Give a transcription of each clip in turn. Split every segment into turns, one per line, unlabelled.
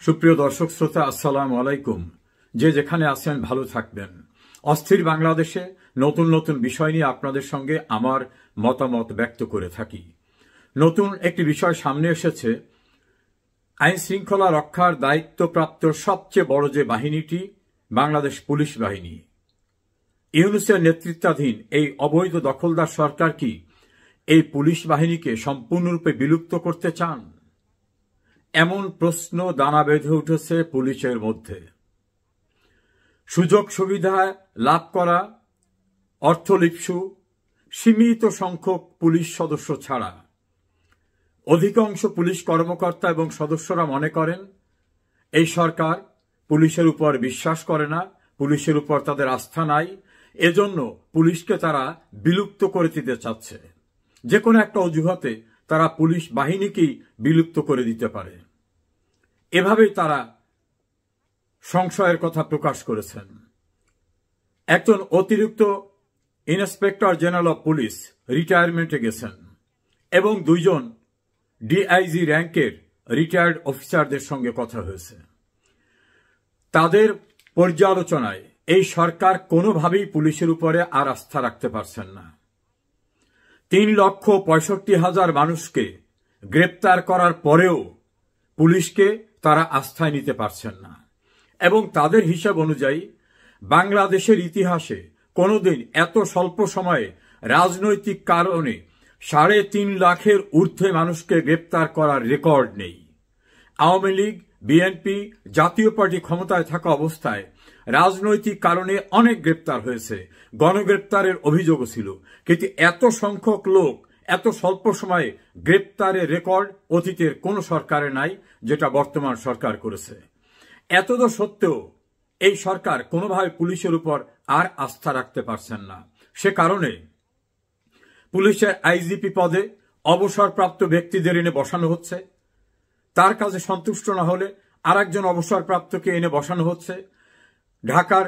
সুপ্রিয় দর্শক শ্রোতা, আসসালামু আলাইকুম। যে যেখানে আছেন ভালো থাকবেন। অস্থির বাংলাদেশে নতুন নতুন বিষয় নিয়ে আপনাদের সঙ্গে আমার মতামত ব্যক্ত করে থাকি। নতুন একটি বিষয় সামনে এসেছে। আইন শৃঙ্খলা রক্ষার দায়িত্বপ্রাপ্ত সবচেয়ে বড় যে বাহিনীটি বাংলাদেশ পুলিশ বাহিনী, ইউনূসের নেতৃত্বাধীন এই অবৈধ দখলদার সরকার কি এই পুলিশ বাহিনীকে সম্পূর্ণরূপে বিলুপ্ত করতে চান? এমন প্রশ্ন দানা বেঁধে উঠেছে পুলিশের মধ্যে। সুযোগ সুবিধা লাভ করা অর্থলিপ্সু সীমিত সংখ্যক পুলিশ সদস্য ছাড়া অধিকাংশ পুলিশ কর্মকর্তা এবং সদস্যরা মনে করেন এই সরকার পুলিশের উপর বিশ্বাস করে না, পুলিশের উপর তাদের আস্থা নাই, এজন্য পুলিশকে তারা বিলুপ্ত করে দিতে চাচ্ছে। যে কোনো একটা অজুহাতে তারা পুলিশ বাহিনীকেই বিলুপ্ত করে দিতে পারে। এভাবেই তারা সংশয়ের কথা প্রকাশ করেছেন। একজন অতিরিক্ত ইন্সপেক্টর জেনারেল অব পুলিশ রিটায়ারমেন্টে গেছেন এবং দুইজন ডিআইজি র্যাঙ্কের রিটায়ার্ড অফিসারদের সঙ্গে কথা হয়েছে। তাদের পর্যালোচনায় এই সরকার কোনোভাবেই পুলিশের উপরে আর আস্থা রাখতে পারছেন না। 3,65,000 মানুষকে গ্রেপ্তার করার পরেও পুলিশকে তারা আস্থায় নিতে পারছেন না এবং তাদের হিসাব অনুযায়ী বাংলাদেশের ইতিহাসে কোনোদিন এত স্বল্প সময়ে রাজনৈতিক কারণে 3.5 লাখের ঊর্ধ্বে মানুষকে গ্রেপ্তার করার রেকর্ড নেই। আওয়ামী লীগ, বিএনপি, জাতীয় পার্টি ক্ষমতায় থাকা অবস্থায় রাজনৈতিক কারণে অনেক গ্রেপ্তার হয়েছে, গণগ্রেপ্তারের অভিযোগও ছিল, কিন্তু এত সংখ্যক লোক এত স্বল্প সময়ে গ্রেপ্তারের রেকর্ড অতীতের কোন সরকারের নাই, যেটা বর্তমান সরকার করেছে। এতদ সত্ত্বেও এই সরকার কোনোভাবে পুলিশের উপর আর আস্থা রাখতে পারছেন না। সে কারণে পুলিশের আইজিপি পদে অবসরপ্রাপ্ত ব্যক্তিদের এনে বসানো হচ্ছে। তার কাজে সন্তুষ্ট না হলে আরেকজন অবসরপ্রাপ্তকে এনে বসানো হচ্ছে। ঢাকার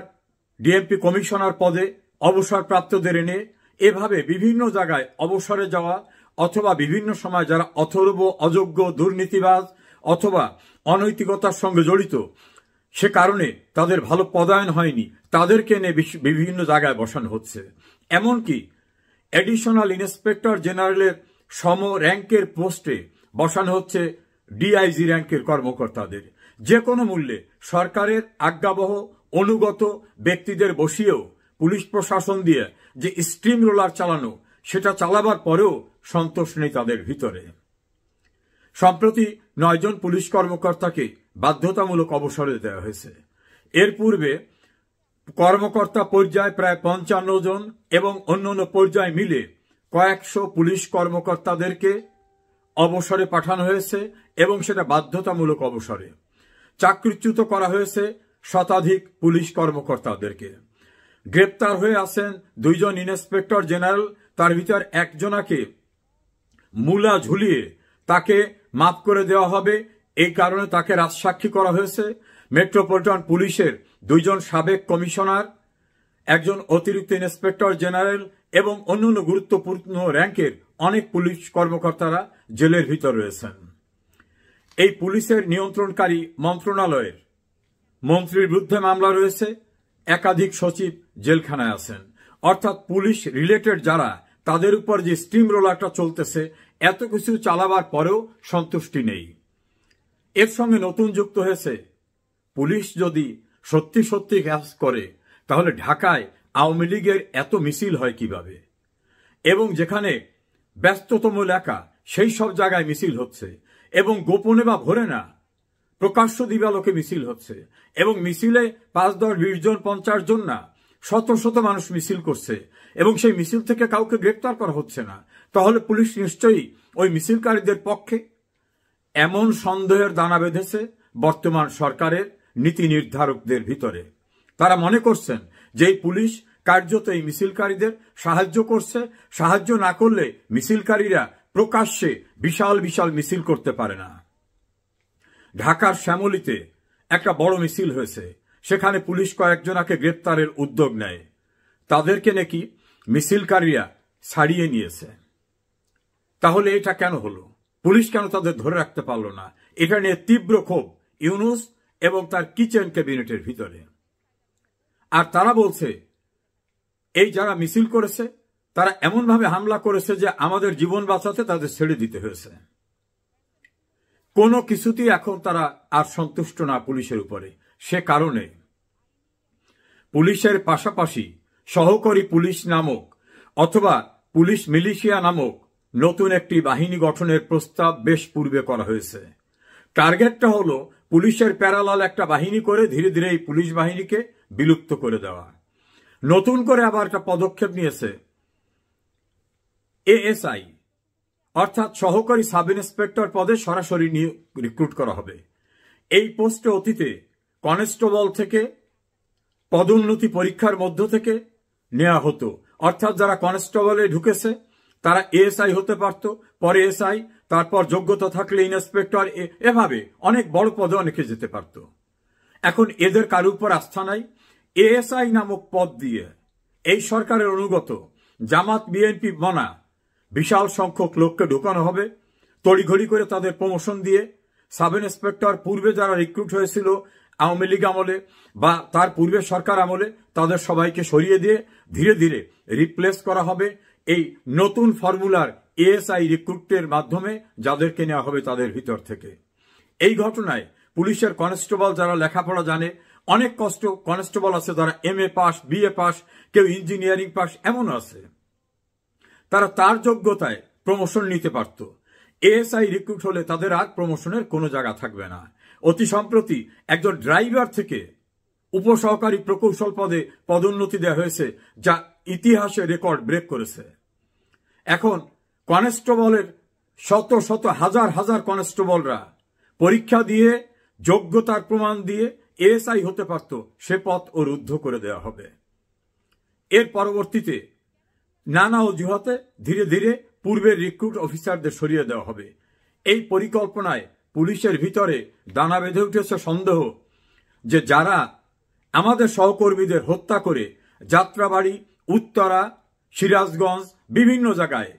ডিএমপি কমিশনার পদে অবসরপ্রাপ্তদের এনে এভাবে বিভিন্ন জায়গায় অবসরে যাওয়া অথবা বিভিন্ন সময় যারা অথর্ব, অযোগ্য, দুর্নীতিবাজ অথবা অনৈতিকতার সঙ্গে জড়িত, সে কারণে তাদের ভালো পদায়ন হয়নি, তাদেরকে এনে বিভিন্ন জায়গায় বসানো হচ্ছে। এমনকি অ্যাডিশনাল ইন্সপেক্টর জেনারেলের সম র্যাঙ্কের পোস্টে বসানো হচ্ছে ডিআইজি র্যাঙ্কের কর্মকর্তাদের। যে কোনো মূল্যে সরকারের আজ্ঞাবহ অনুগত ব্যক্তিদের বসিয়েও পুলিশ প্রশাসন দিয়ে যে স্ট্রিম রোলার চালানো, সেটা চালাবার পরেও সন্তোষ নেই তাদের ভিতরে। সম্প্রতি 9 জন পুলিশ কর্মকর্তাকে বাধ্যতামূলক অবসরে দেওয়া হয়েছে। এর পূর্বে কর্মকর্তা পর্যায়ে প্রায় 55 জন এবং অন্যান্য পর্যায়ে মিলে কয়েকশো পুলিশ কর্মকর্তাদেরকে অবসরে পাঠানো হয়েছে এবং সেটা বাধ্যতামূলক অবসরে। চাকরিচ্যুত করা হয়েছে শতাধিক পুলিশ কর্মকর্তাদেরকে। গ্রেপ্তার হয়ে আছেন 2 জন ইন্সপেক্টর জেনারেল, তার ভিতর একজনাকে মূলা ঝুলিয়ে তাকে মাফ করে দেওয়া হবে, এই কারণে তাকে রাজসাক্ষী করা হয়েছে। মেট্রোপলিটন পুলিশের 2 জন সাবেক কমিশনার, একজন অতিরিক্ত ইন্সপেক্টর জেনারেল এবং অন্যান্য গুরুত্বপূর্ণ র্যাঙ্কের অনেক পুলিশ কর্মকর্তারা জেলের ভিতর রয়েছেন। এই পুলিশের নিয়ন্ত্রণকারী মন্ত্রণালয়ের মন্ত্রীর বিরুদ্ধে মামলা রয়েছে, একাধিক সচিব জেলখানায় আছেন। অর্থাৎ পুলিশ রিলেটেড যারা, তাদের উপর যে স্টিম রোলারটা চলতেছে, এত কিছু চালাবার পরেও সন্তুষ্টি নেই। এর সঙ্গে নতুন যুক্ত হয়েছে, পুলিশ যদি সত্যি সত্যি কাজ করে তাহলে ঢাকায় আওয়ামী লীগের এত মিছিল হয় কিভাবে? এবং যেখানে ব্যস্ততম এলাকা সেই সব জায়গায় মিছিল হচ্ছে এবং গোপনে বা ভরে না, প্রকাশ্য দিবালোকে মিছিল হচ্ছে এবং মিছিলে 5, 10, 20 জন, 50 জন না, শত শত মানুষ মিছিল করছে এবং সেই মিছিল থেকে কাউকে গ্রেপ্তার করা হচ্ছে না। তাহলে পুলিশ নিশ্চয়ই ওই মিছিলকারীদের পক্ষে। এমন সন্দেহের দানা বেঁধেছে বর্তমান সরকারের নীতি নির্ধারকদের ভিতরে। তারা মনে করছেন যে এই পুলিশ কার্যত এই মিছিলকারীদের সাহায্য করছে, সাহায্য না করলে মিছিলকারীরা প্রকাশ্যে বিশাল বিশাল মিছিল করতে পারে না। ঢাকার শ্যামলীতে একটা বড় মিছিল হয়েছে, সেখানে পুলিশ কয়েকজনাকে গ্রেপ্তারের উদ্যোগ নেয়। তাদেরকে নাকি মিছিলকারীরা ছাড়িয়ে নিয়েছে। তাহলে এটা কেন হলো? পুলিশ কেন তাদের ধরে রাখতে পারল না? এটা নিয়ে তীব্র ক্ষোভ ইউনূস এবং তার কিচেন ক্যাবিনেটের ভিতরে। আর তারা বলছে এই যারা মিছিল করেছে তারা এমনভাবে হামলা করেছে যে আমাদের জীবন বাঁচাতে তাদের ছেড়ে দিতে হয়েছে। কোনো কিছুতেই এখন তারা আর সন্তুষ্ট না পুলিশের উপরে। সে কারণে পুলিশের পাশাপাশি সহকারী পুলিশ নামক অথবা পুলিশ মিলিশিয়া নামক নতুন একটি বাহিনী গঠনের প্রস্তাব বেশ পূর্বে করা হয়েছে। টার্গেটটা হলো পুলিশের প্যারালাল একটা বাহিনী করে ধীরে ধীরে এই পুলিশ বাহিনীকে বিলুপ্ত করে দেওয়া। নতুন করে আবার একটা পদক্ষেপ নিয়েছে এএসআই, অর্থাৎ সহকারী সাব ইন্সপেক্টর পদে সরাসরি রিক্রুট করা হবে। এই পোস্টে অতীতে কনস্টেবল থেকে পদোন্নতি পরীক্ষার মধ্য থেকে নেওয়া হতো, অর্থাৎ যারা কনস্টেবলে ঢুকেছে তারা এএসআই হতে পারত, পরে এসআই, তারপর যোগ্যতা থাকলে ইন্সপেক্টর, এভাবে অনেক বড় পদে অনেকে যেতে পারত। এখন এদের কারোর উপর আস্থা নাই। এএসআই নামক পদ দিয়ে এই সরকারের অনুগত জামাত বিএনপি মনা বিশাল সংখ্যক লোককে ঢোকানো হবে। তড়িঘড়ি করে তাদের প্রমোশন দিয়ে সাব ইন্সপেক্টর পূর্বে যারা রিক্রুট হয়েছিল আওয়ামী লীগ আমলে বা তার পূর্বে সরকার আমলে তাদের সবাইকে সরিয়ে দিয়ে ধীরে ধীরে রিপ্লেস করা হবে এই নতুন ফর্মুলার এএসআই রিক্রুটের মাধ্যমে, যাদেরকে নেওয়া হবে তাদের ভিতর থেকে। এই ঘটনায় পুলিশের কনস্টেবল যারা লেখাপড়া জানে, অনেক কনস্টেবল আছে যারা এমএ পাস, বিএ পাস, কেউ ইঞ্জিনিয়ারিং পাস, এমন আছে, তারা তার যোগ্যতায় প্রমোশন নিতে পারত। এএসআই রিক্রুট হলে তাদের আর প্রমোশনের কোনো জায়গা থাকবে না। অতি সম্প্রতি একজন ড্রাইভার থেকে উপসহকারী প্রকৌশল পদে পদোন্নতি দেওয়া হয়েছে, যা ইতিহাসে রেকর্ড ব্রেক করেছে। এখন কনস্টেবলের শত শত হাজার হাজার কনস্টেবলরা পরীক্ষা দিয়ে যোগ্যতার প্রমাণ দিয়ে এএসআই হতে পারত, সে পথ ও রুদ্ধ করে দেওয়া হবে। এর পরবর্তীতে নানা অজুহাতে ধীরে ধীরে পূর্বের রিক্রুট অফিসারদের সরিয়ে দেওয়া হবে। এই পরিকল্পনায় পুলিশের ভিতরে দানা বেঁধে উঠেছে সন্দেহ যে যারা আমাদের সহকর্মীদের হত্যা করে যাত্রাবাড়ি, উত্তরা, সিরাজগঞ্জ বিভিন্ন জায়গায়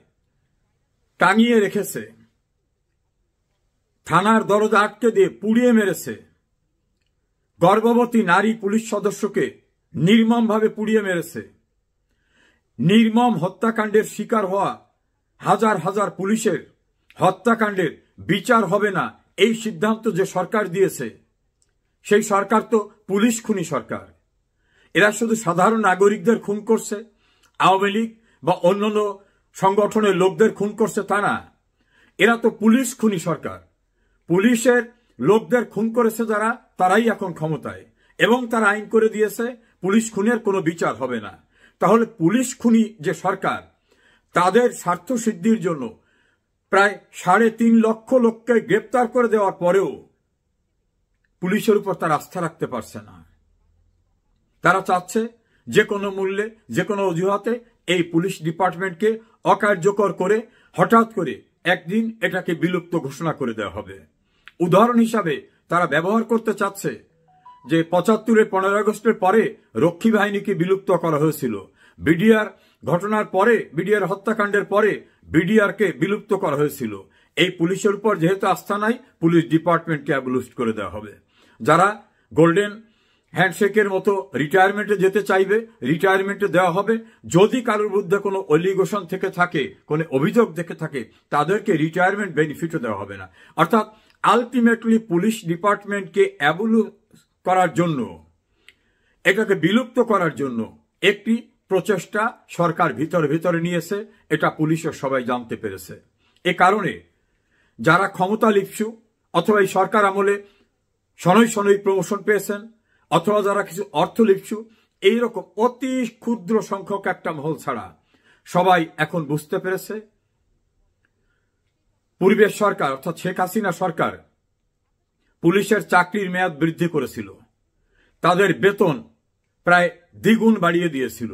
টাঙিয়ে রেখেছে, থানার দরজা আটকে দিয়ে পুড়িয়ে মেরেছে, গর্ভবতী নারী পুলিশ সদস্যকে নির্মমভাবে পুড়িয়ে মেরেছে, নির্মম হত্যাকাণ্ডের শিকার হওয়া হাজার হাজার পুলিশের হত্যাকাণ্ডের বিচার হবে না, এই সিদ্ধান্ত যে সরকার দিয়েছে, সেই সরকার তো পুলিশ খুনি সরকার। এরা শুধু সাধারণ নাগরিকদের খুন করছে, আওয়ামী লীগ বা অন্যান্য সংগঠনের লোকদের খুন করছে তা না, এরা তো পুলিশ খুনি সরকার। পুলিশের লোকদের খুন করেছে যারা, তারাই এখন ক্ষমতায়, এবং তারা আইন করে দিয়েছে পুলিশ খুনের কোনো বিচার হবে না। তাহলে পুলিশ খুনি যে সরকার, তাদের স্বার্থ সিদ্ধির জন্য প্রায় 3.5 লক্ষ লোককে গ্রেপ্তার করে দেওয়ার পরেও পুলিশের উপর তারা আস্থা রাখতে পারছে না। তারা চাচ্ছে যে কোনো মূল্যে, যে কোনো অজুহাতে এই পুলিশ ডিপার্টমেন্টকে অকার্যকর করে হঠাৎ করে একদিন এটাকে বিলুপ্ত ঘোষণা করে দেওয়া হবে। উদাহরণ হিসাবে তারা ব্যবহার করতে চাচ্ছে যে 75-এর 15 আগস্টের পরে রক্ষী বাহিনীকে বিলুপ্ত করা হয়েছিল, বিডিআর ঘটনার পরে, বিডিআর হত্যাকাণ্ডের পরে বিডিআরকে বিলুপ্ত করা হয়েছিল। এই পুলিশের উপর যেহেতু আস্থা নাই, পুলিশ ডিপার্টমেন্টকে অ্যাবলিশ করে দেওয়া হবে। যারা গোল্ডেন হ্যান্ডশেকের মতো রিটায়ারমেন্টে যেতে চাইবে, রিটায়ারমেন্টে দেওয়া হবে। যদি কারোর বিরুদ্ধে কোনো অলিগেশন থেকে থাকে, কোনো অভিযোগ থেকে থাকে, তাদেরকে রিটায়ারমেন্ট বেনিফিটও দেওয়া হবে না। অর্থাৎ আলটিমেটলি পুলিশ ডিপার্টমেন্টকে অ্যাবলিশ করার জন্য, এটাকে বিলুপ্ত করার জন্য একটি প্রচেষ্টা সরকার ভিতরে ভিতরে নিয়েছে। এটা পুলিশের সবাই জানতে পেরেছে। এ কারণে যারা ক্ষমতা লিপ্সু অথবা এই সরকার আমলে শনৈ শনৈ প্রমোশন পেয়েছেন, অথবা যারা কিছু অর্থ লিপ্সু, এইরকম অতি ক্ষুদ্র সংখ্যক একটা মহল ছাড়া সবাই এখন বুঝতে পেরেছে পূর্বের সরকার অর্থাৎ শেখ হাসিনা সরকার পুলিশের চাকরির মেয়াদ বৃদ্ধি করেছিল, তাদের বেতন প্রায় দ্বিগুণ বাড়িয়ে দিয়েছিল,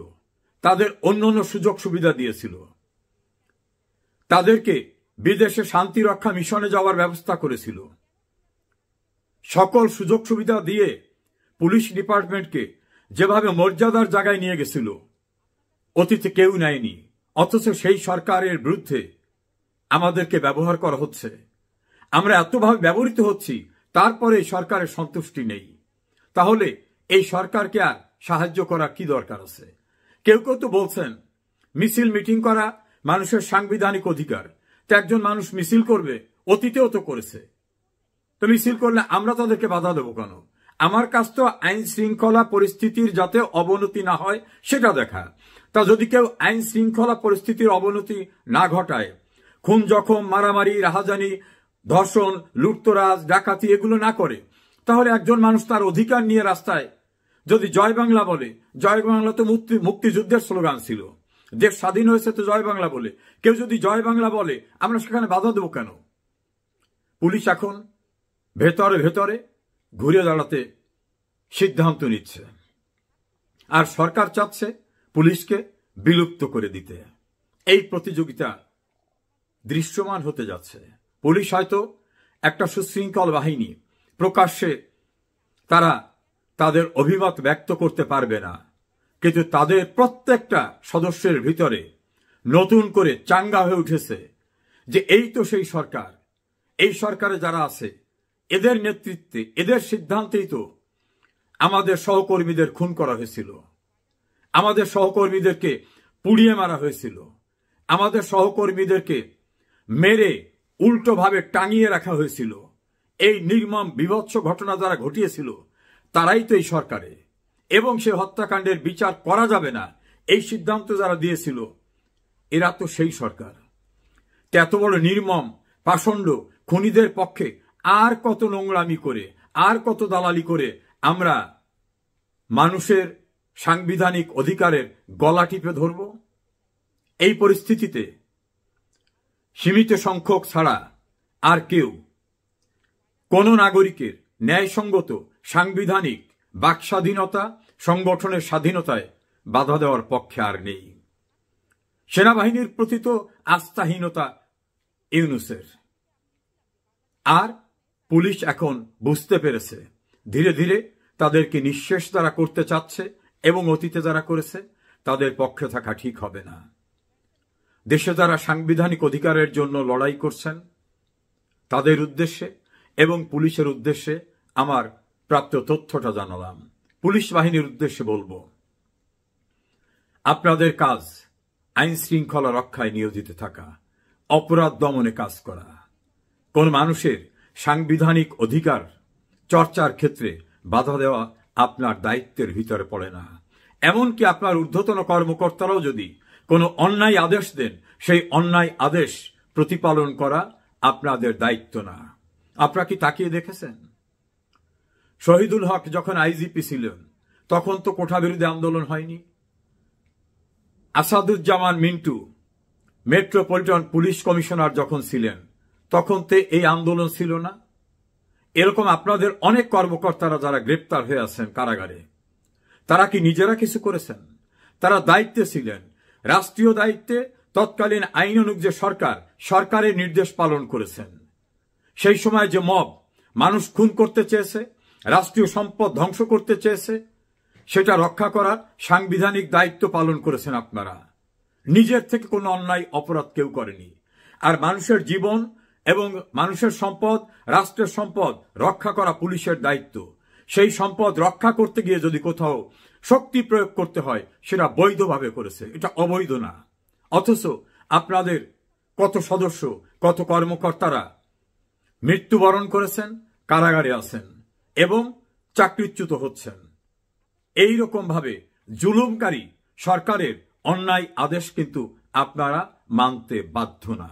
তাদের অন্যান্য সুযোগ সুবিধা দিয়েছিল, তাদেরকে বিদেশে শান্তি রক্ষা মিশনে যাওয়ার ব্যবস্থা করেছিল। সকল সুযোগ সুবিধা দিয়ে পুলিশ ডিপার্টমেন্টকে যেভাবে মর্যাদার জায়গায় নিয়ে গেছিল, অতীতে কেউ নেয়নি। অথচ সেই সরকারের বিরুদ্ধে আমাদেরকে ব্যবহার করা হচ্ছে, আমরা এতভাবে ব্যবহৃত হচ্ছি, তারপরে সরকারের সন্তুষ্টি নেই, তাহলে এই সরকারকে আর সাহায্য করা কি দরকার আছে? কেউ কেউ তো বলছেন মিছিল মিটিং করা মানুষের সাংবিধানিক অধিকার। তো একজন মানুষ মিছিল করবে, অতীতেও তো করেছে, তো মিছিল করলে আমরা তাদেরকে বাধা দেবো কেন? আমার কাছ তো আইন শৃঙ্খলা পরিস্থিতির যাতে অবনতি না হয় সেটা দেখা। তা যদি কেউ আইন শৃঙ্খলা পরিস্থিতির অবনতি না ঘটায়, খুন জখম মারামারি রাহাজানি ধর্ষণ লুটতরাজ ডাকাতি এগুলো না করে, তাহলে একজন মানুষ তার অধিকার নিয়ে রাস্তায় যদি জয় বাংলা বলে, জয় বাংলা তো মুক্তিযুদ্ধের স্লোগান ছিল, দেশ স্বাধীন হয়েছে তো জয় বাংলা বলে, কেউ যদি জয় বাংলা বলে আমরা সেখানে বাধা দেবো কেন? পুলিশ এখন ভেতরে ভেতরে ঘুরে দাঁড়াতে সিদ্ধান্ত নিচ্ছে, আর সরকার চাচ্ছে পুলিশকে বিলুপ্ত করে দিতে। এই প্রতিযোগিতা দৃশ্যমান হতে যাচ্ছে। পুলিশ হয়তো একটা সুশৃঙ্খল বাহিনী, প্রকাশ্যে তারা তাদের অভিমত ব্যক্ত করতে পারবে না, কিন্তু তাদের প্রত্যেকটা সদস্যের ভিতরে নতুন করে চাঙ্গা হয়ে উঠেছে যে এই তো সেই সরকার, এই সরকারে যারা আছে এদের নেতৃত্বে এদের সিদ্ধান্তেই তো আমাদের সহকর্মীদের খুন করা হয়েছিল, আমাদের সহকর্মীদেরকে পুড়িয়ে মারা হয়েছিল, আমাদের সহকর্মীদেরকে মেরে উল্টোভাবে টাঙিয়ে রাখা হয়েছিল। এই নির্মম বিভৎস ঘটনা যারা ঘটিয়েছিল তারাই তো এই সরকারে, এবং সে হত্যাকাণ্ডের বিচার করা যাবে না এই সিদ্ধান্ত যারা দিয়েছিল এরা তো সেই সরকার। এত বড় নির্মম পাষণ্ড খুনিদের পক্ষে আর কত নোংরামি করে, আর কত দালালি করে আমরা মানুষের সাংবিধানিক অধিকারের গলা টিপে ধরব? এই পরিস্থিতিতে সীমিত সংখ্যক ছাড়া আর কেউ কোন নাগরিকের ন্যায়সঙ্গত সাংবিধানিক বাকস্বাধীনতা সংগঠনের স্বাধীনতায় বাধা দেওয়ার পক্ষে আর নেই। সেনাবাহিনীর প্রতি তো আস্থাহীনতা ইউনূসের। আর পুলিশ এখন বুঝতে পেরেছে ধীরে ধীরে তাদেরকে নিঃশেষ যারা করতে চাচ্ছে এবং অতীতে যারা করেছে তাদের পক্ষে থাকা ঠিক হবে না। দেশে যারা সাংবিধানিক অধিকারের জন্য লড়াই করছেন তাদের উদ্দেশ্যে এবং পুলিশের উদ্দেশ্যে আমার প্রাপ্ত তথ্যটা জানালাম। পুলিশ বাহিনীর উদ্দেশ্যে বলবো, আপনাদের কাজ আইন শৃঙ্খলা রক্ষায় নিয়োজিত থাকা, অপরাধ দমনে কাজ করা। কোন মানুষের সাংবিধানিক অধিকার চর্চার ক্ষেত্রে বাধা দেওয়া আপনার দায়িত্বের ভিতরে পড়ে না। এমনকি আপনার ঊর্ধ্বতন কর্মকর্তারাও যদি কোনো অন্যায় আদেশ দেন সেই অন্যায় আদেশ প্রতিপালন করা আপনাদের দায়িত্ব না। আপনারা কি তাকিয়ে দেখেছেন? শহীদুল হক যখন আইজিপি ছিলেন তখন তো কোঠা বিরোধী আন্দোলন হয়নি। Asaduzzaman Mintu metropolitan police commissioner যখন ছিলেন তখন তো এই আন্দোলন ছিল না। এরকম আপনাদের অনেক কর্মকর্তারা যারা গ্রেপ্তার হয়ে আছেন কারাগারে, তারা কি নিজেরা কিছু করেছেন? তারা দায়িত্বে ছিলেন, রাষ্ট্রীয় দায়িত্বে। তৎকালীন আইনানুগ যে সরকার, সরকারের নির্দেশ পালন করেছেন। সেই সময় যে মব মানুষ খুন করতে চেয়েছে, রাষ্ট্রীয় সম্পদ ধ্বংস করতে চেয়েছে, সেটা রক্ষা করার সাংবিধানিক দায়িত্ব পালন করেছেন আপনারা। নিজের থেকে কোনো অন্যায় অপরাধ কেউ করেনি। আর মানুষের জীবন এবং মানুষের সম্পদ, রাষ্ট্রের সম্পদ রক্ষা করা পুলিশের দায়িত্ব। সেই সম্পদ রক্ষা করতে গিয়ে যদি কোথাও শক্তি প্রয়োগ করতে হয় সেটা বৈধভাবে করেছে, এটা অবৈধ না। অথচ আপনাদের কত সদস্য, কত কর্মকর্তারা মৃত্যুবরণ করেছেন, কারাগারে আছেন এবং চাকরিচ্যুত হচ্ছেন। এই রকম ভাবে জুলুমকারী সরকারের অন্যায় আদেশ কিন্তু আপনারা মানতে বাধ্য না।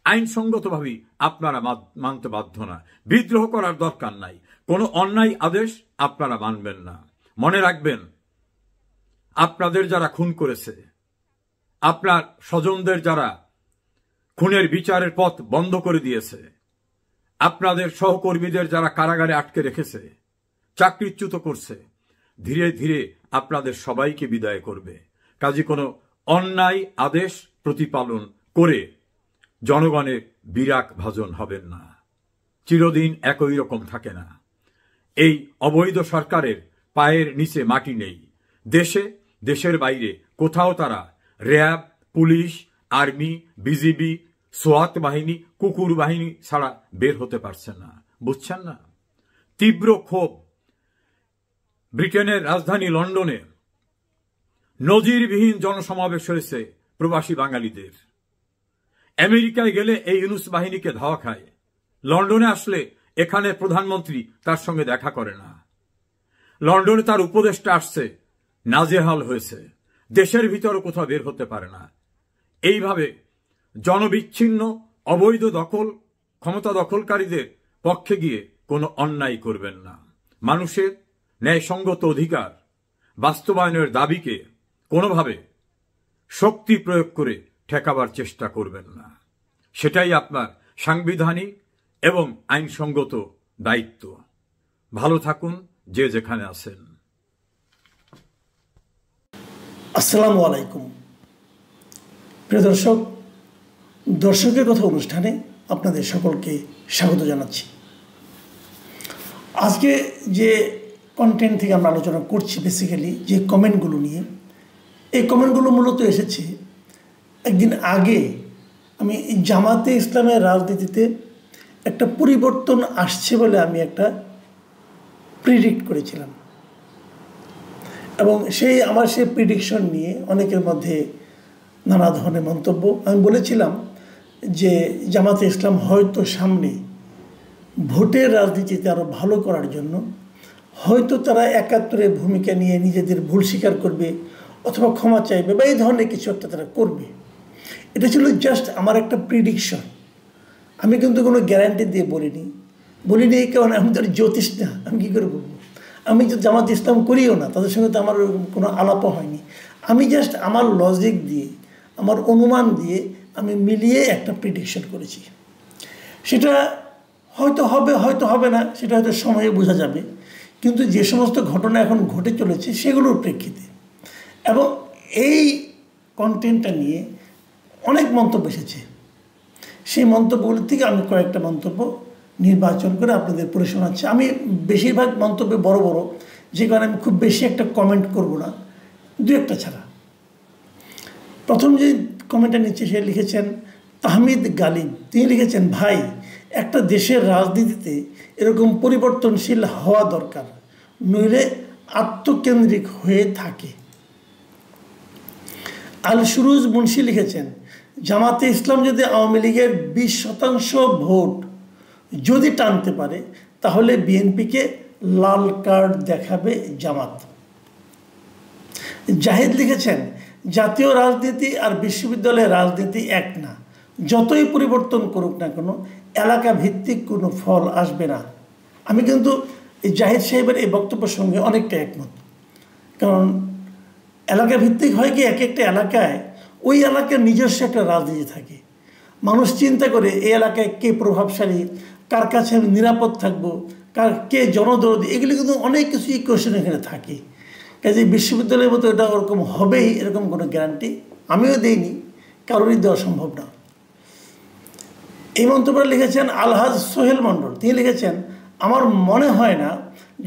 আইনসঙ্গতভাবেই আপনারা মানতে বাধ্য না। বিদ্রোহ করার দরকার নাই। কোনো অন্যায় আদেশ আপনারা মানবেন না। মনে রাখবেন, আপনাদের যারা খুন করেছে, আপনার স্বজনদের যারা খুনের বিচারের পথ বন্ধ করে দিয়েছে, আপনাদের সহকর্মীদের যারা কারাগারে আটকে রেখেছে, চাকরিচ্যুত করছে, ধীরে ধীরে আপনাদের সবাইকে বিদায় করবে। কাজে কোনো অন্যায় আদেশ প্রতিপালন করে জনগণের বিরাগ ভাজন হবেন না। চিরদিন একই রকম থাকে না। এই অবৈধ সরকারের পায়ের নিচে মাটি নেই। দেশে, দেশের বাইরে কোথাও তারা র্যাব, পুলিশ, আর্মি, বিজিবি, সোয়াত বাহিনী, কুকুর বাহিনী ছাড়া বের হতে পারছে না। বুঝছেন না? তীব্র ক্ষোভ ব্রিটেনের রাজধানী লন্ডনে নজিরবিহীন জনসমাবেশ হয়েছে প্রবাসী বাঙালিদের। আমেরিকায় গেলে এই ইউনূস বাহিনীকে ধাওয়া খায়, লন্ডনে আসলে এখানে প্রধানমন্ত্রী তার সঙ্গে দেখা করে না। লন্ডনে তার উপদেষ্টা আসছে, নাজেহাল হয়েছে, দেশের ভিতরে কোথাও বের হতে পারে না। এইভাবে জনবিচ্ছিন্ন অবৈধ দখল ক্ষমতা দখলকারীদের পক্ষে গিয়ে কোনো অন্যায় করবেন না। মানুষের ন্যায়সঙ্গত অধিকার বাস্তবায়নের দাবিকে কোনোভাবে শক্তি প্রয়োগ করে ঠেকাবার চেষ্টা করবেন না। সেটাই আপনার সাংবিধানিক এবং আইনসঙ্গত দায়িত্ব। ভালো থাকুন যে যেখানে আছেন।
আসসালামু আলাইকুম। প্রিয় দর্শক, দর্শকের কথা অনুষ্ঠানে আপনাদের সকলকে স্বাগত জানাচ্ছি। আজকে যে কন্টেন্ট থেকে আমরা আলোচনা করছি, বেসিক্যালি যে কমেন্টগুলো নিয়ে, এই কমেন্টগুলো মূলত এসেছে একদিন আগে। আমি জামাতে ইসলামের রাজনীতিতে একটা পরিবর্তন আসছে বলে আমি একটা প্রিডিক্ট করেছিলাম, এবং আমার সেই প্রিডিকশন নিয়ে অনেকের মধ্যে নানা ধরনের মন্তব্য। আমি বলেছিলাম যে জামাতে ইসলাম হয়তো সামনে ভোটের রাজনীতিতে আরও ভালো করার জন্য হয়তো তারা ৭১-এর ভূমিকা নিয়ে নিজেদের ভুল স্বীকার করবে অথবা ক্ষমা চাইবে বা এই ধরনের কিছু একটা তারা করবে। এটা ছিল জাস্ট আমার একটা প্রিডিকশন। আমি কিন্তু কোনো গ্যারান্টি দিয়ে বলিনি এই কারণে আমি তো জ্যোতিষ না, আমি কী করে বলবো। আমি তো জামাত ইসলাম করিও না, তাদের সঙ্গে তো আমার কোনো আলাপও হয়নি। আমি জাস্ট আমার লজিক দিয়ে, আমার অনুমান দিয়ে আমি মিলিয়ে একটা প্রিডিকশন করেছি। সেটা হয়তো হবে, হয়তো হবে না, সেটা হয়তো সময়ে বোঝা যাবে। কিন্তু যে সমস্ত ঘটনা এখন ঘটে চলেছে সেগুলোর প্রেক্ষিতে এবং এই কন্টেন্টটা নিয়ে অনেক মন্তব্য এসেছে। সেই মন্তব্যগুলোর থেকে আমি কয়েকটা মন্তব্য নির্বাচন করে আপনাদের পড়ে শোনাচ্ছি। আমি বেশিরভাগ মন্তব্য বড় বড়, যে কারণে আমি খুব বেশি একটা কমেন্ট করব না, দু একটা ছাড়া। প্রথম যে কমেন্টটা নিচ্ছে সে লিখেছেন তাহমিদ গালিব। তিনি লিখেছেন, ভাই, একটা দেশের রাজনীতিতে এরকম পরিবর্তনশীল হওয়া দরকার, নইলে আত্মকেন্দ্রিক হয়ে থাকে। আল সুরুজ মুন্সি লিখেছেন, জামাতে ইসলাম যদি আওয়ামী লীগের 20% ভোট যদি টানতে পারে তাহলে বিএনপিকে লাল কার্ড দেখাবে জামাত। জাহিদ লিখেছেন, জাতীয় রাজনীতি আর বিশ্ববিদ্যালয়ের রাজনীতি এক না, যতই পরিবর্তন করুক না কেন এলাকা ভিত্তিক কোনো ফল আসবে না। আমি কিন্তু এই জাহিদ সাহেবের এই বক্তব্যের সঙ্গে অনেকটা একমত। কারণ এলাকা ভিত্তিক হয় কি, এক একটা এলাকায় ওই এলাকার নিজস্ব একটা রাজনীতি থাকে। মানুষ চিন্তা করে এই এলাকায় কে প্রভাবশালী, কার কাছে আমি নিরাপদ থাকবো, কে জনদরদি, এগুলি কিন্তু অনেক কিছু ইকুয়েশন এখানে থাকে। কাজে বিশ্ববিদ্যালয়ের মতো এটা ওরকম হবেই এরকম কোনো গ্যারান্টি আমিও দিইনি, কারোরই দেওয়া সম্ভব না। এই মন্তব্যটা লিখেছেন আলহাজ সোহেল মণ্ডল। তিনি লিখেছেন, আমার মনে হয় না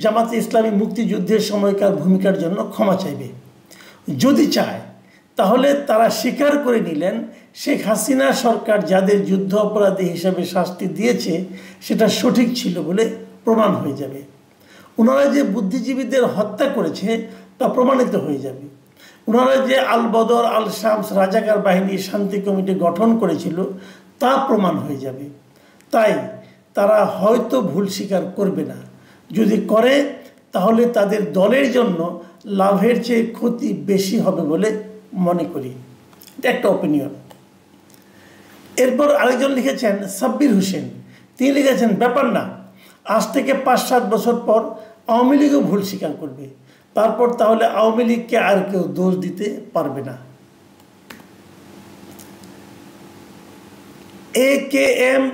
জামাতে ইসলামী মুক্তিযুদ্ধের সময়কার ভূমিকার জন্য ক্ষমা চাইবে। যদি চায় তাহলে তারা স্বীকার করে নিলেন শেখ হাসিনা সরকার যাদের যুদ্ধ অপরাধী হিসাবে শাস্তি দিয়েছে সেটা সঠিক ছিল বলে প্রমাণ হয়ে যাবে। ওনারা যে বুদ্ধিজীবীদের হত্যা করেছে তা প্রমাণিত হয়ে যাবে। ওনারা যে আল বদর, আল শামস রাজাকার বাহিনী শান্তি কমিটি গঠন করেছিল তা প্রমাণ হয়ে যাবে। তাই তারা হয়তো ভুল স্বীকার করবে না। যদি করে তাহলে তাদের দলের জন্য লাভের চেয়ে ক্ষতি বেশি হবে বলে মনে করি। এটা একটা অপিনিয়ন। এরপর আরেকজন লিখেছেন সাব্বির হোসেন। তিনি লিখেছেন, ব্যাপার না, আজ থেকে 5-7 বছর পর আওয়ামী লীগও ভুল স্বীকার করবে, তারপর তাহলে আওয়ামী লীগকে আর কেউ দোষ দিতে পারবে না। AKM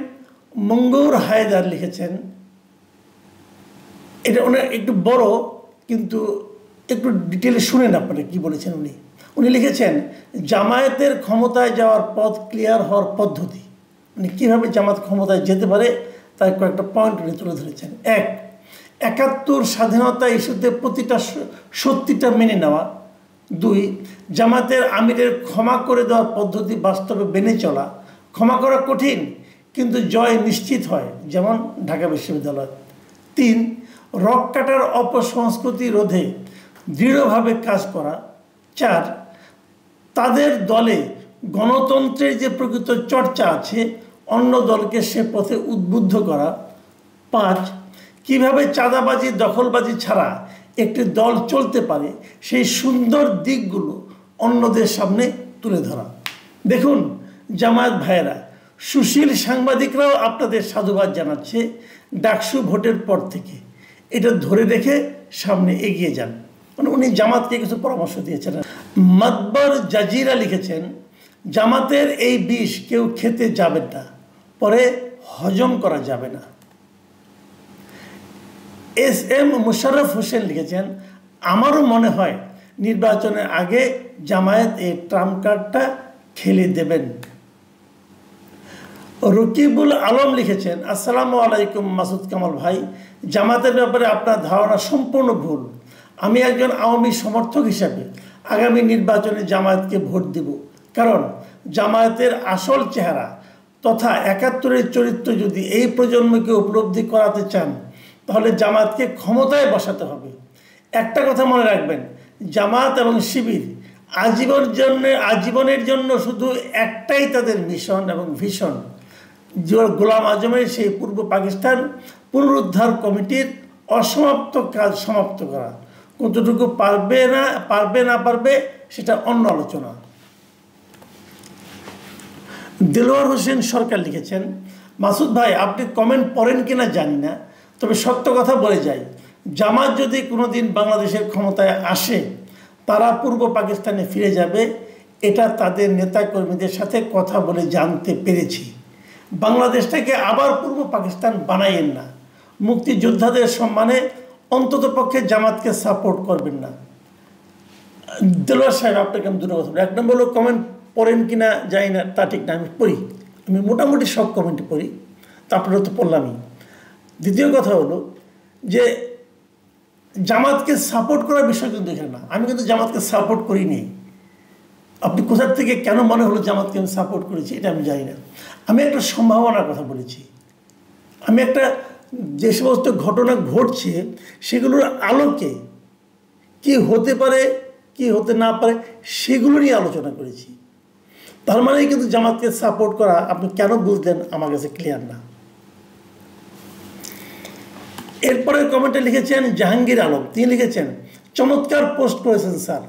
মঙ্গৌর হায়দার লিখেছেন, এটা ওনার একটু বড়, কিন্তু একটু ডিটেলে শুনেন আপনারা কি বলেছেন উনি লিখেছেন, জামায়াতের ক্ষমতায় যাওয়ার পথ ক্লিয়ার হওয়ার পদ্ধতি, মানে কীভাবে জামাত ক্ষমতায় যেতে পারে তার কয়েকটা পয়েন্ট উনি তুলে ধরেছেন। 1, ৭১ স্বাধীনতা ইস্যুতে প্রতিটা সত্যিটা মেনে নেওয়া। 2, জামাতের আমিরের ক্ষমা করে দেওয়ার পদ্ধতি বাস্তবে মেনে চলা। ক্ষমা করা কঠিন কিন্তু জয় নিশ্চিত হয়, যেমন ঢাকা বিশ্ববিদ্যালয়। 3, রক কাটার অপসংস্কৃতি রোধে দৃঢ়ভাবে কাজ করা। 4, তাদের দলে গণতন্ত্রের যে প্রকৃত চর্চা আছে অন্য দলকে সে পথে উদ্বুদ্ধ করা। 5, কিভাবে চাঁদাবাজি দখলবাজি ছাড়া একটি দল চলতে পারে সেই সুন্দর দিকগুলো অন্যদের সামনে তুলে ধরা। দেখুন জামায়াত ভাইয়েরা, সুশীল সাংবাদিকরাও আপনাদের সাধুবাদ জানাচ্ছে ডাকসু ভোটের পর থেকে। এটা ধরে রেখে সামনে এগিয়ে যান। মানে উনি জামাতকে কিছু পরামর্শ দিয়েছেন। মাতবর জাজিরা লিখেছেন, জামাতের এই বিষ কেউ খেতে যাবে না, পরে হজম করা যাবে না। SM মুশাররফ হোসেন লিখেছেন, আমারও মনে হয় নির্বাচনের আগে জামায়াত এই ট্রাম্প কার্ডটা খেলে দেবেন। রকিবুল আলম লিখেছেন, আসসালামু আলাইকুম মাসুদ কামাল ভাই, জামাতের ব্যাপারে আপনার ধারণা সম্পূর্ণ ভুল। আমি একজন আওয়ামী সমর্থক হিসাবে আগামী নির্বাচনে জামায়াতকে ভোট দেব, কারণ জামায়াতের আসল চেহারা তথা 71-এর চরিত্র যদি এই প্রজন্মকে উপলব্ধি করাতে চান তাহলে জামায়াতকে ক্ষমতায় বসাতে হবে। একটা কথা মনে রাখবেন, জামায়াত এবং শিবির আজীবনের জন্য শুধু একটাই তাদের মিশন এবং ভিশন, গোলাম আজমের সেই পূর্ব পাকিস্তান পুনরুদ্ধার কমিটির অসমাপ্ত কাজ সমাপ্ত করা। কতটুকু পারবে না পারবে সেটা অন্য আলোচনা। দেলোয়ার হোসেন সরকার লিখেছেন, মাসুদ ভাই আপনি কমেন্ট পড়েন কিনা জানি না, তবে সত্য কথা বলে যাই, জামাত যদি কোনোদিন বাংলাদেশের ক্ষমতায় আসে তারা পূর্ব পাকিস্তানে ফিরে যাবে, এটা তাদের নেতাকর্মীদের সাথে কথা বলে জানতে পেরেছি। বাংলাদেশটাকে আবার পূর্ব পাকিস্তান বানাইয়েন না। মুক্তিযোদ্ধাদের সম্মানে অন্ততপক্ষে জামাতকে সাপোর্ট করবেন না। দেলোয়ার সাহেব আপনাকে আমি দুটো কথা বলি। 1 নম্বর হলো কমেন্ট পড়েন কিনা জানি না তা ঠিক না, আমি পড়ি, আমি মোটামুটি সব কমেন্ট পড়ি, তারপরে তো পড়লামই। দ্বিতীয় কথা হলো যে জামাতকে সাপোর্ট করার বিষয় কিন্তু এখানে না, আমি কিন্তু জামাতকে সাপোর্ট করিনি। আপনি কোথার থেকে কেন মনে হলো জামাতকে আমি সাপোর্ট করেছি এটা আমি জানি না। আমি একটা সম্ভাবনার কথা বলেছি, আমি একটা যে সমস্ত ঘটনা ঘটছে সেগুলোর আলোকে কি হতে পারে কি হতে না পারে সেগুলো নিয়ে আলোচনা করেছি। তার মানে কিন্তু জামাতকে সাপোর্ট করা আপনি কেন বুঝলেন আমার কাছে ক্লিয়ার না। এরপরে কমেন্টে লিখেছেন জাহাঙ্গীর আলম, তিনি লিখেছেন, চমৎকার পোস্ট করেছেন স্যার,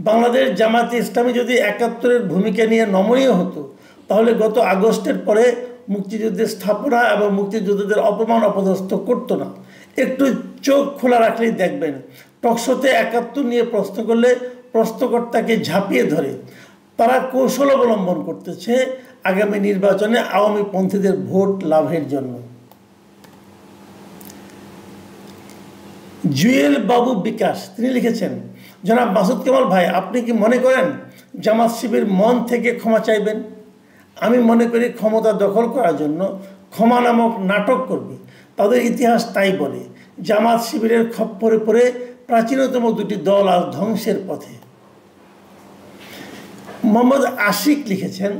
বাংলাদেশ জামাতে ইসলামী যদি 71-এর ভূমিকা নিয়ে নমনীয় হতো তাহলে গত আগস্টের পরে মুক্তিযুদ্ধের স্থাপনা এবং মুক্তিযোদ্ধাদের অপমান অপদস্থ করতো না। একটু চোখ খোলা রাখলেই দেখবেন টকশোতে 71 নিয়ে প্রশ্ন করলে প্রশ্নকর্তাকে ঝাঁপিয়ে ধরে তারা কৌশল অবলম্বন করতেছে আগামী নির্বাচনে আওয়ামী পন্থীদের ভোট লাভের জন্য। জুয়েল বাবু বিকাশ, তিনি লিখেছেন, জনাব মাসুদ কামাল ভাই আপনি কি মনে করেন জামাত শিবির মন থেকে ক্ষমা চাইবেন? আমি মনে করি ক্ষমতা দখল করার জন্য ক্ষমা নামক নাটক করবে। তাদের ইতিহাস তাই বলে, জামাত শিবিরের খপ্পরে পড়ে প্রাচীনতম দুটি দল আর ধ্বংসের পথে। মোহাম্মদ আশিক লিখেছেন,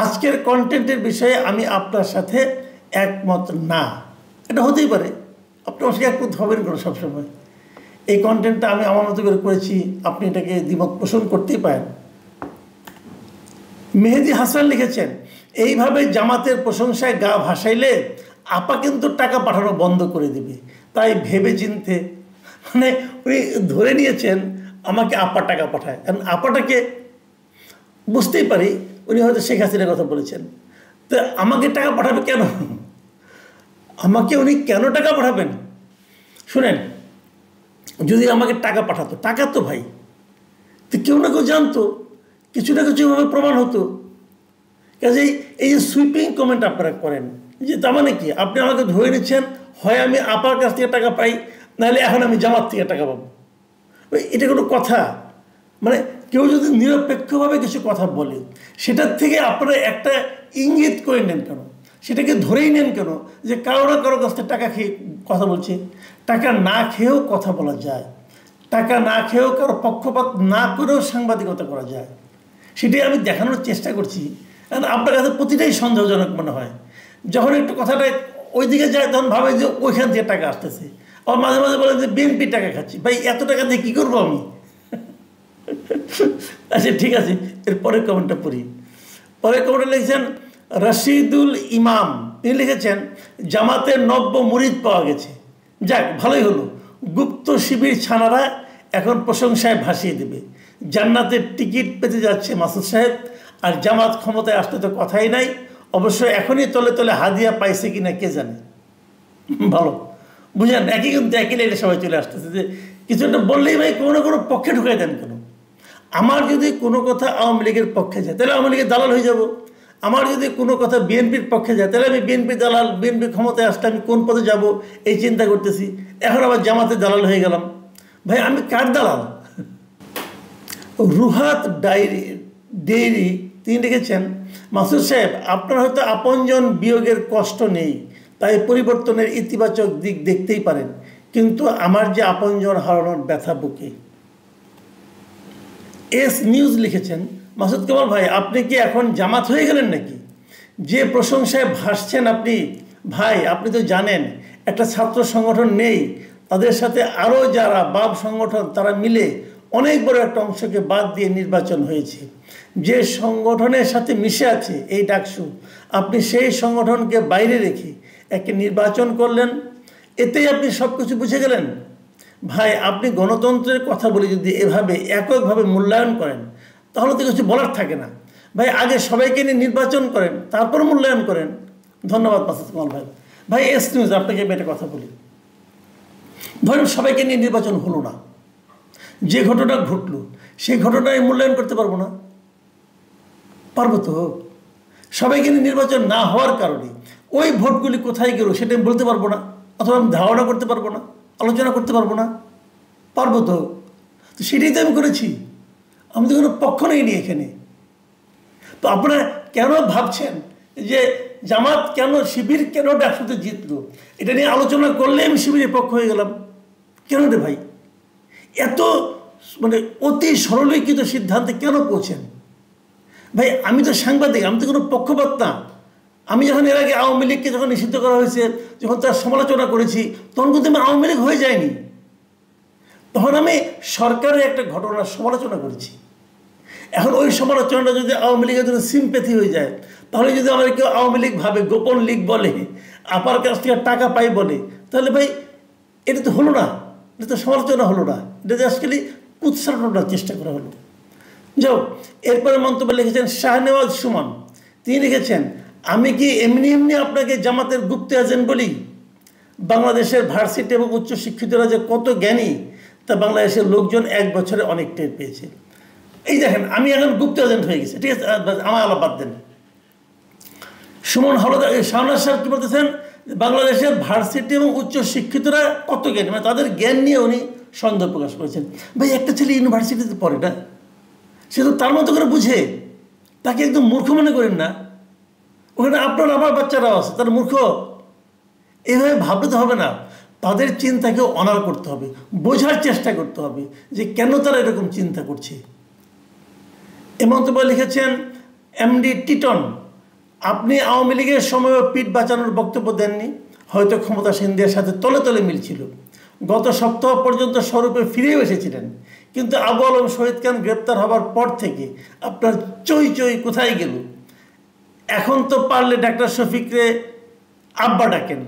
আজকের কন্টেন্টের বিষয়ে আমি আপনার সাথে একমত না। এটা হতেই পারে, আপনি অবশ্যই একমত হবেন কেন সবসময়? এই কন্টেন্টটা আমি আমার মতো করে করেছি, আপনি এটাকে দ্বিমত পোষণ করতেই পারেন। মেহেদি হাসান লিখেছেন, এইভাবে জামাতের প্রশংসায় গা ভাসাইলে আপা কিন্তু টাকা পাঠানো বন্ধ করে দেবে, তাই ভেবে চিনতে, মানে উনি ধরে নিয়েছেন আমাকে আপা টাকা পাঠায়। কারণ আপাটাকে বুঝতেই পারি উনি হয়তো শেখ হাসিনার কথা বলেছেন, তো আমাকে টাকা পাঠাবে কেন? আমাকে উনি কেন টাকা পাঠাবেন? শুনেন, যদি আমাকে টাকা পাঠাতো, টাকা তো ভাই তো কেউ না কেউ জানতো, কিছু না কিছুভাবে প্রমাণ হতো। কাজেই এই যে সুইপিং কমেন্ট আপনারা করেন, যে তার মানে কি আপনি আমাকে ধরে নিচ্ছেন হয় আমি আপার কাছ থেকে টাকা পাই, নাহলে এখন আমি জামাত থেকে টাকা পাবো। এটা কোনো কথা? মানে কেউ যদি নিরপেক্ষভাবে কিছু কথা বলে সেটার থেকে আপনারা একটা ইঙ্গিত করে নেন কেন? সেটাকে ধরেই নেন কেন যে কারো না কারো কাছ থেকে টাকা খেয়ে কথা বলছে? টাকা না খেয়েও কথা বলা যায়, টাকা না খেয়েও কারো পক্ষপাত না করেও সাংবাদিকতা করা যায়। সেটাই আমি দেখানোর চেষ্টা করছি। কারণ আপনার কাছে প্রতিটাই সন্দেহজনক মনে হয়। যখন একটু কথাটা ওই দিকে যায় তখন ভাবে যে ওইখান থেকে টাকা আসতেছে, আর মাঝে মাঝে বলেন যে বিএনপি টাকা খাচ্ছি। ভাই এত টাকা দিয়ে কী করবো আমি? আচ্ছা ঠিক আছে, এর পরের কমেন্টটা পড়ি। পরের কমেন্টে লিখেছেন রশিদুল ইমাম, তিনি লিখেছেন জামাতের নব্য মুরিদ পাওয়া গেছে, যাক ভালোই হলো। গুপ্ত শিবির ছানারা এখন প্রশংসায় ভাসিয়ে দেবে। জান্নাতের টিকিট পেতে যাচ্ছে মাসুদ সাহেব। আর জামাত ক্ষমতায় আসতে তো কথাই নাই। অবশ্য এখনই তলে তলে হাদিয়া পাইছে কিনা কে জানে। ভালো বুঝলেন, একই কিন্তু একই লাইনে সবাই চলে আসতেছে যে কিছু একটা বললেই ভাই কোনো না কোনো পক্ষে ঢুকাই দেন কেন? আমার যদি কোনো কথা আওয়ামী লীগের পক্ষে যায় তাহলে আওয়ামী লীগের দালাল হয়ে যাব। আমার যদি কোনো কথা বিএনপির পক্ষে যায় তাহলে আমি বিএনপির দালাল। বিএনপি ক্ষমতায় আসলে আমি কোন পথে যাব এই চিন্তা করতেছি। এখন আবার জামাতের দালাল হয়ে গেলাম। ভাই আমি কার দালাল? রুহাত ডেইরি তিনি লিখেছেন মাসুদ সাহেব আপনার হয়তো আপনজন বিয়োগের কষ্ট নেই, তাই পরিবর্তনের ইতিবাচক দিক দেখতেই পারেন, কিন্তু আমার যে আপনজন হারানোর ব্যথা বুকে। এস নিউজ লিখেছেন মাসুদ কামাল ভাই আপনি কি এখন জামাত হয়ে গেলেন নাকি? যে প্রশংসায় ভাসছেন আপনি, ভাই আপনি তো জানেন একটা ছাত্র সংগঠন নেই, তাদের সাথে আরও যারা বাম সংগঠন তারা মিলে অনেক বড় একটা অংশকে বাদ দিয়ে নির্বাচন হয়েছে। যে সংগঠনের সাথে মিশে আছে এই ডাকসু, আপনি সেই সংগঠনকে বাইরে রেখে একটা নির্বাচন করলেন, এতেই আপনি সব কিছু বুঝে গেলেন। ভাই আপনি গণতন্ত্রের কথা বলে যদি এভাবে এককভাবে মূল্যায়ন করেন তাহলে তো কিছু বলার থাকে না। ভাই আগে সবাইকে নিয়ে নির্বাচন করেন, তারপর মূল্যায়ন করেন। ধন্যবাদ মাসুদ কামাল ভাই। ভাই এস নিউজ আপনাকে আমি একটা কথা বলি, ধরেন সবাইকে নিয়ে নির্বাচন হলো না, যে ঘটনা ঘটলো সেই ঘটনায় মূল্যায়ন করতে পারবো না? পারবো তো। সবাইকে নিয়ে নির্বাচন না হওয়ার কারণে ওই ভোটগুলি কোথায় গেল সেটা আমি বলতে পারবো না, অথবা আমি ধারণা করতে পারবো না, আলোচনা করতে পারবো না। পারবো তো, তো সেটাই তো আমি করেছি। আমি তো কোনো পক্ষ নেই এখানে। তো আপনারা কেন ভাবছেন যে জামাত কেন শিবির কেন ডাকসুতে জিতলো, এটা নিয়ে আলোচনা করলে আমি শিবিরের পক্ষ হয়ে গেলাম? কেন রে ভাই এত মানে অতি সরলীকৃত সিদ্ধান্তে কেন পৌঁছেন? ভাই আমি তো সাংবাদিক, আমি তো কোনো পক্ষপাত না। আমি যখন এর আগে আওয়ামী লীগকে যখন নিষিদ্ধ করা হয়েছে, যখন তার সমালোচনা করেছি, তখন কিন্তু আমি আওয়ামী লীগ হয়ে যায়নি। তখন আমি সরকারের একটা ঘটনার সমালোচনা করেছি। এখন ওই সমালোচনাটা যদি আওয়ামী লীগের জন্য সিম্প্যাথি হয়ে যায়, তাহলে যদি আমার কেউ আওয়ামী লীগ ভাবে, গোপন লীগ বলে, আপার কাছ থেকে টাকা পাই বলে, তাহলে ভাই এটা তো হলো না, এটা তো সমালোচনা হলো না, এটা যে আজকাল উৎসাহটার চেষ্টা করা হলো। যাও, এরপরে মন্তব্য লিখেছেন শাহনেওয়াজ সুমন, তিনি লিখেছেন আমি কি এমনি এমনি আপনাকে জামাতের গুপ্ত এজেন্ট বলি? বাংলাদেশের ভার্সিটি এবং উচ্চশিক্ষিতরা যে কত জ্ঞানী তা বাংলাদেশের লোকজন এক বছরে অনেক টের পেয়েছে। এই দেখেন আমি এখন গুপ্ত এজেন্ট হয়ে গেছি, ঠিক আছে, আমার আলাপ বাদ দেন। সুমন হলদার শাহনাজ সাহেব কি বলতেছেন, বাংলাদেশের ভার্সিটি এবং উচ্চশিক্ষিতরা কত জ্ঞানী, মানে তাদের জ্ঞান নিয়ে উনি সন্দেহ প্রকাশ করেছেন। ভাই একটা ছেলে ইউনিভার্সিটিতে পড়ে না, সে তো তার মতো করে বুঝে, তাকে একদম মূর্খ মনে করেন না। ওখানে আপনার আমার বাচ্চারাও আছে, তার মূর্খ এভাবে ভাবলে তো হবে না। তাদের চিন্তাকেও অনার করতে হবে, বোঝার চেষ্টা করতে হবে যে কেন তারা এরকম চিন্তা করছে। এ মন্তব্য লিখেছেন এমডি টিটন, আপনি আওয়ামী লীগের সময়ও পিঠ বাঁচানোর বক্তব্য দেননি, হয়তো ক্ষমতাসীনদের সাথে তলে তলে মিলছিল। গত সপ্তাহ পর্যন্ত স্বরূপে ফিরেও এসেছিলেন, কিন্তু আবু আলম শহীদ খান গ্রেপ্তার হবার পর থেকে আপনার চই চই কোথায় গেল? এখন তো পারলে ডাক্তার শফিকরে আব্বা ডাকেন,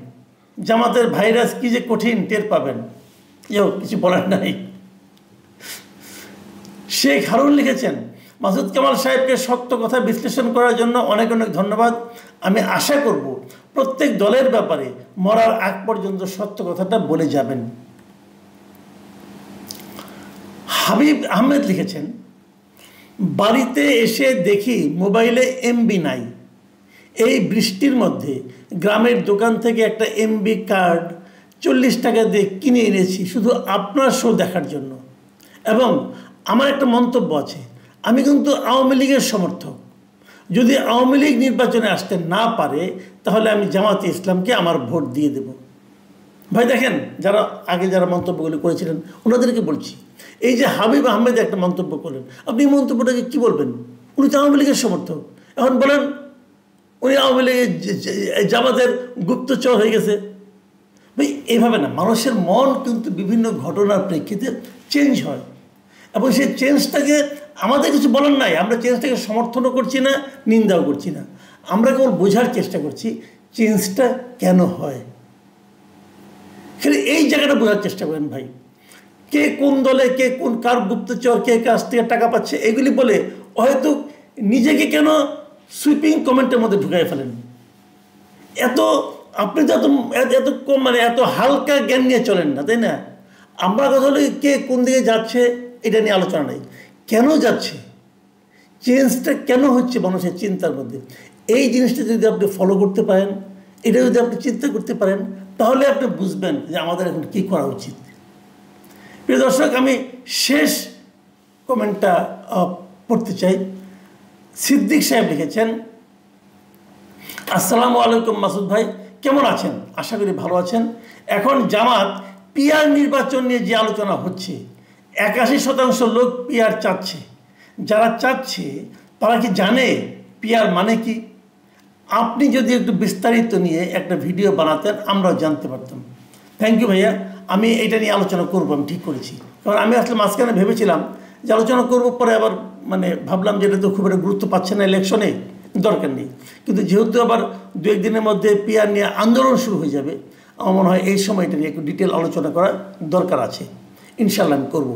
জামাতের ভাইরাস কি যে কঠিন টের পাবেন। কিছু বলার নাই। শেখ হারুন লিখেছেন মাসুদ কামাল সাহেবকে শক্ত কথা বিশ্লেষণ করার জন্য অনেক অনেক ধন্যবাদ। আমি আশা করব প্রত্যেক দলের ব্যাপারে মরার আগ পর্যন্ত সত্য কথাটা বলে যাবেন। হাবিব আহমেদ লিখেছেন বাড়িতে এসে দেখি মোবাইলে এমবি নাই। এই বৃষ্টির মধ্যে গ্রামের দোকান থেকে একটা এমবি কার্ড 40 টাকা দিয়ে কিনে এনেছি শুধু আপনার শো দেখার জন্য। এবং আমার একটা মন্তব্য আছে, আমি কিন্তু আওয়ামী লীগের সমর্থক। যদি আওয়ামী লীগ নির্বাচনে আসতে না পারে তাহলে আমি জামাতে ইসলামকে আমার ভোট দিয়ে দেব। ভাই দেখেন, যারা আগে যারা মন্তব্যগুলি করেছিলেন ওনাদেরকে বলছি, এই যে হাবিব আহমেদ একটা মন্তব্য করলেন, আপনি এই মন্তব্যটাকে কী বলবেন? উনি তো আওয়ামী লীগের সমর্থক। এখন বলেন উনি আওয়ামী লীগের জামাতের গুপ্তচর হয়ে গেছে। ভাই এইভাবে না, মানুষের মন কিন্তু বিভিন্ন ঘটনার প্রেক্ষিতে চেঞ্জ হয়, এবং সেই চেঞ্জটাকে আমাদের কিছু বলার নাই। আমরা চেঞ্জটাকে সমর্থনও করছি না, নিন্দাও করছি না, আমরা কেবল বোঝার চেষ্টা করছি চেঞ্জটা কেন হয়। এই জায়গাটা বোঝার চেষ্টা করেন ভাই। কে কোন দলে, কে কোন কার গুপ্তচর, কে কাছ থেকে টাকা পাচ্ছে, এগুলি বলে হয়তো নিজেকে কেন সুইপিং কমেন্টের মধ্যে ঢুকাই ফেলেন। আপনি তো এত কম, মানে এত হালকা জ্ঞান নিয়ে চলেন না, তাই না? আমরা কথা হলে কে কোন দিকে যাচ্ছে এটা নিয়ে আলোচনা নেই, কেন যাচ্ছে, চেঞ্জটা কেন হচ্ছে মানুষের চিন্তার মধ্যে, এই জিনিসটা যদি আপনি ফলো করতে পারেন, এটা যদি আপনি চিন্তা করতে পারেন, তাহলে আপনি বুঝবেন যে আমাদের এখন কী করা উচিত। প্রিয় দর্শক, আমি শেষ কমেন্টটা পড়তে চাই। সিদ্দিক সাহেব লিখেছেন, আসসালামু আলাইকুম মাসুদ ভাই, কেমন আছেন? আশা করি ভালো আছেন। এখন জামাত পিআর নির্বাচন নিয়ে যে আলোচনা হচ্ছে, 81% লোক পিআর চাচ্ছে। যারা চাচ্ছে তারা কি জানে পিআর মানে কি? আপনি যদি একটু বিস্তারিত নিয়ে একটা ভিডিও বানাতেন আমরাও জানতে পারতাম। থ্যাংক ইউ ভাইয়া, আমি এটা নিয়ে আলোচনা করবো, আমি ঠিক করেছি। কারণ আমি আসলে মাঝখানে ভেবেছিলাম যে আলোচনা করবো, পরে আবার ভাবলাম যে এটা তো খুব একটা গুরুত্ব পাচ্ছে না, ইলেকশনে দরকার নেই। কিন্তু যেহেতু আবার 2-1 দিনের মধ্যে পিআর নিয়ে আন্দোলন শুরু হয়ে যাবে, আমার মনে হয় এই সময়টা নিয়ে একটু ডিটেল আলোচনা করা দরকার আছে। ইনশাল্লাহ আমি করবো।